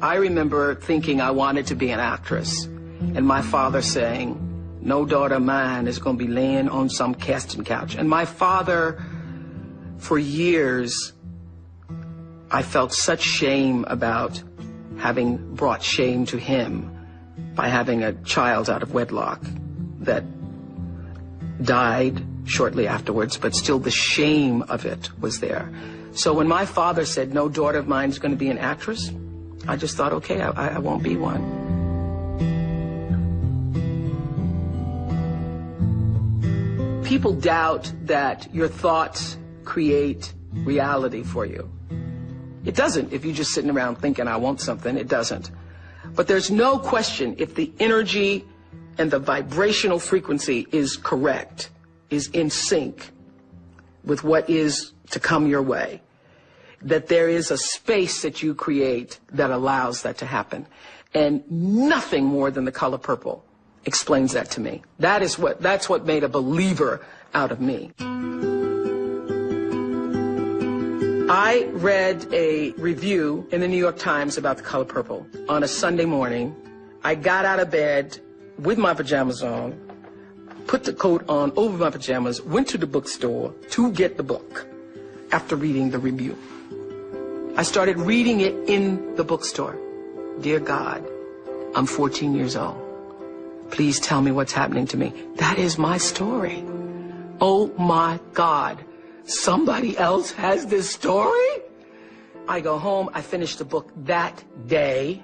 I remember thinking I wanted to be an actress, and my father saying, no daughter of mine is going to be laying on some casting couch. And my father, for years, I felt such shame about having brought shame to him by having a child out of wedlock that died shortly afterwards, but still the shame of it was there. So when my father said, no daughter of mine is going to be an actress, I just thought, okay, I won't be one. People doubt that your thoughts create reality for you. It doesn't if you're just sitting around thinking, I want something. It doesn't. But there's no question if the energy and the vibrational frequency is correct, is in sync with what is to come your way, that there is a space that you create that allows that to happen. And nothing more than the color purple explains that to me. That's what made a believer out of me. I read a review in the New York Times about the color purple on a Sunday morning. I got out of bed with my pajamas on, put the coat on over my pajamas, went to the bookstore to get the book after reading the review. I started reading it in the bookstore. Dear God, I'm 14 years old. Please tell me what's happening to me. That is my story. Oh my God. Somebody else has this story? I go home, I finish the book that day.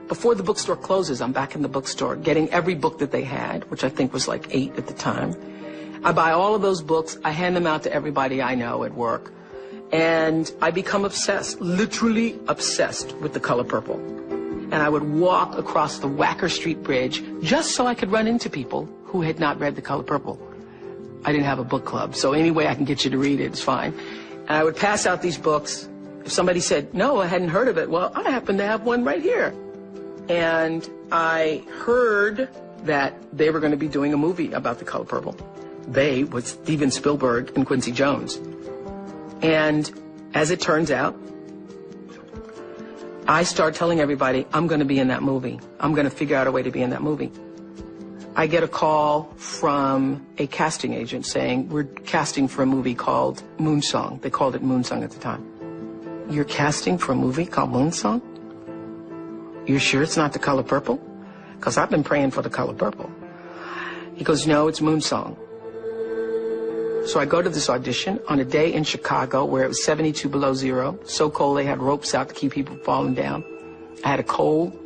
Before the bookstore closes, I'm back in the bookstore getting every book that they had, which I think was like 8 at the time. I buy all of those books, I hand them out to everybody I know at work, and I become obsessed, literally obsessed with the color purple. And I would walk across the Wacker Street Bridge just so I could run into people who had not read the color purple. I didn't have a book club, so any way I can get you to read it, it's fine. And I would pass out these books. If somebody said, no, I hadn't heard of it, well, I happen to have one right here. And I heard that they were going to be doing a movie about the color purple. They was Steven Spielberg and Quincy Jones. And as it turns out, I start telling everybody, I'm going to be in that movie. I'm going to figure out a way to be in that movie. I get a call from a casting agent saying, we're casting for a movie called Moonsong. They called it Moonsong at the time. You're casting for a movie called Moonsong? You're sure it's not the color purple? Because I've been praying for the color purple. He goes, no, it's Moonsong. So I go to this audition on a day in Chicago where it was 72 below zero. So cold they had ropes out to keep people from falling down. I had a cold,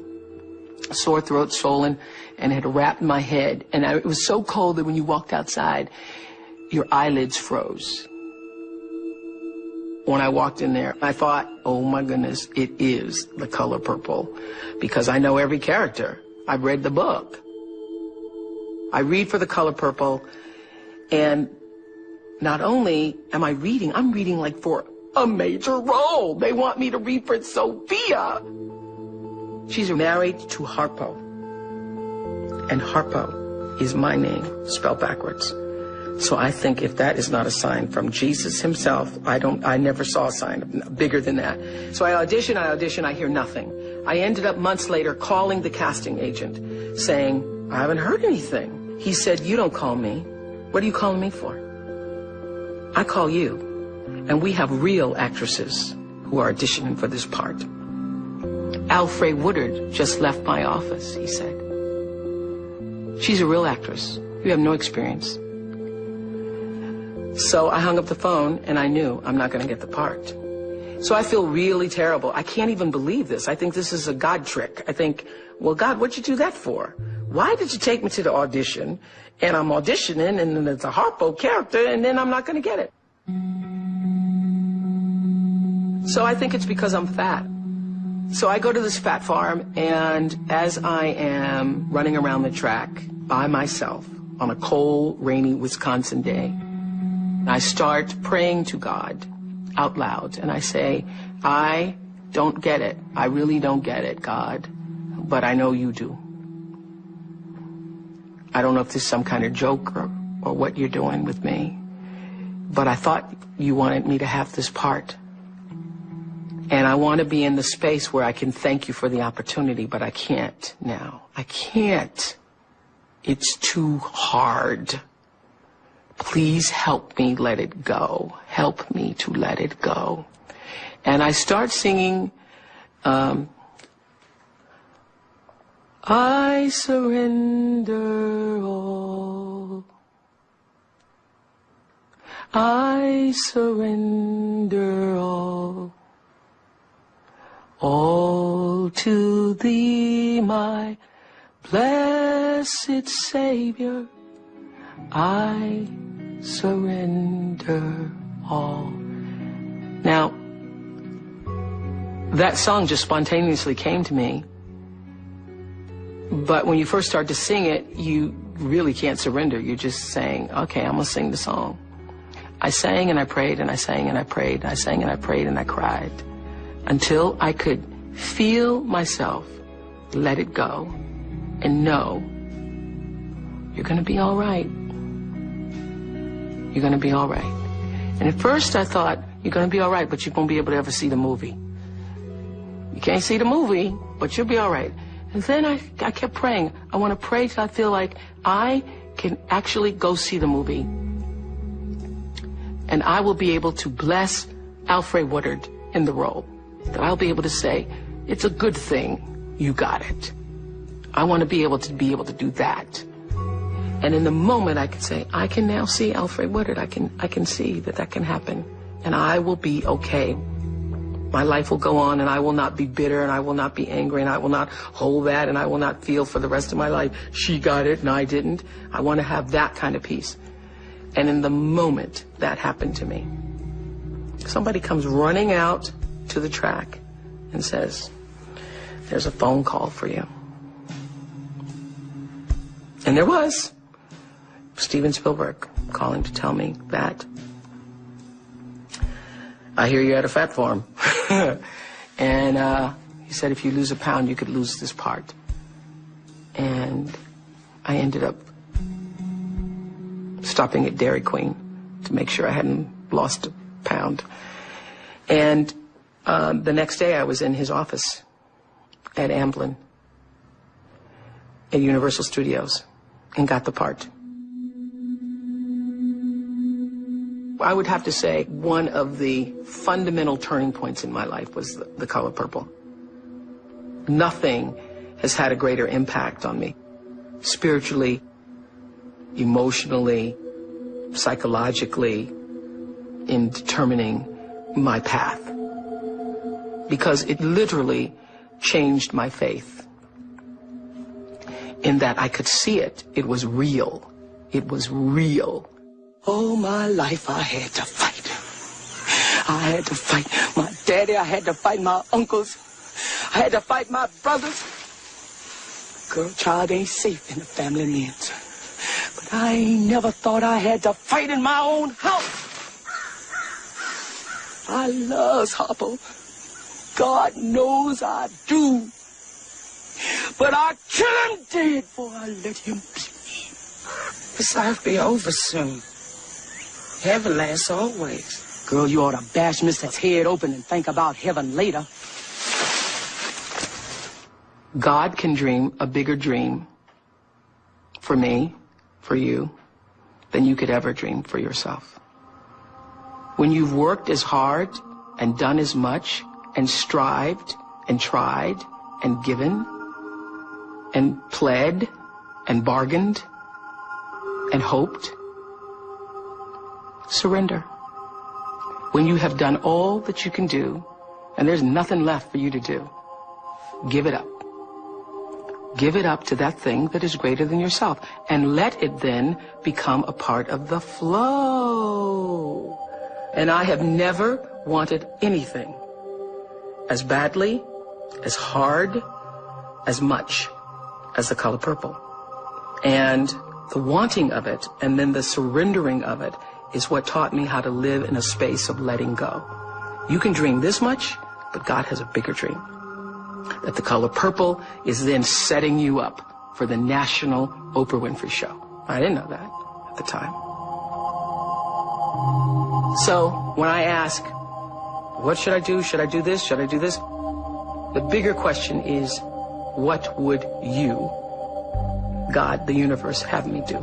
a sore throat, swollen, and it had a wrap in my head. And it was so cold that when you walked outside, your eyelids froze. When I walked in there, I thought, oh my goodness, it is the color purple. Because I know every character. I've read the book. I read for the color purple, and not only am I reading, I'm reading like for a major role. They want me to read for Sophia. She's married to Harpo. And Harpo is my name, spelled backwards. So I think if that is not a sign from Jesus himself, I never saw a sign bigger than that. So I audition, I hear nothing. I ended up months later calling the casting agent saying, I haven't heard anything. He said, you don't call me. What are you calling me for? I call you. And we have real actresses who are auditioning for this part. Alfre Woodard just left my office, he said. She's a real actress. You have no experience. So I hung up the phone and I knew I'm not going to get the part. So I feel really terrible. I can't even believe this. I think this is a God trick. I think, well, God, what'd you do that for? Why did you take me to the audition and I'm auditioning and then it's a Harpo character and then I'm not going to get it? So I think it's because I'm fat. So I go to this fat farm, and as I am running around the track by myself on a cold, rainy Wisconsin day, I start praying to God out loud, and I say, I don't get it. I really don't get it, God, but I know you do. I don't know if this is some kind of joke or what you're doing with me, but I thought you wanted me to have this part. And I want to be in the space where I can thank you for the opportunity, but I can't now. I can't. It's too hard. Please help me let it go. Help me to let it go. And I start singing, I surrender all. I surrender all to thee, my blessed Savior. I surrender all. Now, that song just spontaneously came to me. But when you first start to sing it, you really can't surrender. You're just saying, okay, I'm going to sing the song. I sang and I prayed and I sang and I prayed and I sang and I prayed and I cried until I could feel myself let it go and know you're going to be all right. You're going to be all right. And at first I thought, you're going to be all right, but you won't be able to ever see the movie. You can't see the movie, but you'll be all right. And then I kept praying. I want to pray till I feel like I can actually go see the movie. And I will be able to bless Alfre Woodard in the role. That I'll be able to say, it's a good thing you got it. I want to be able to do that. And in the moment I can say, I can now see Alfre Woodard. I can see that can happen. And I will be okay. My life will go on, and I will not be bitter, and I will not be angry, and I will not hold that, and I will not feel for the rest of my life, she got it and I didn't. I want to have that kind of peace. And in the moment that happened to me, somebody comes running out to the track and says, there's a phone call for you. And there was. Steven Spielberg calling to tell me that. I hear you had a fat form. And he said, if you lose a pound, you could lose this part. And I ended up stopping at Dairy Queen to make sure I hadn't lost a pound. And the next day I was in his office at Amblin at Universal Studios and got the part. I would have to say one of the fundamental turning points in my life was The Color Purple. Nothing has had a greater impact on me, spiritually, emotionally, psychologically, in determining my path. Because it literally changed my faith in that I could see it. It was real. It was real. All my life I had to fight. I had to fight my daddy. I had to fight my uncles. I had to fight my brothers. Girl, child ain't safe in the family names. But I ain't never thought I had to fight in my own house. I loves Harpo. God knows I do. But I kill him dead before I let him beat me. This life be over soon. Heaven lasts always. Girl, you ought to bash Mr. head open and think about heaven later. God can dream a bigger dream for me, for you, than you could ever dream for yourself. When you've worked as hard and done as much and strived and tried and given and pled and bargained and hoped, surrender. When you have done all that you can do and there's nothing left for you to do, give it up. Give it up to that thing that is greater than yourself and let it then become a part of the flow. And I have never wanted anything as badly, as hard, as much as The Color Purple. And the wanting of it and then the surrendering of it is what taught me how to live in a space of letting go. You can dream this much, but God has a bigger dream. That The Color Purple is then setting you up for the national Oprah Winfrey show. I didn't know that at the time. So when I ask, What should I do? Should I do this? Should I do this? The bigger question is, what would you, God, the universe, have me do?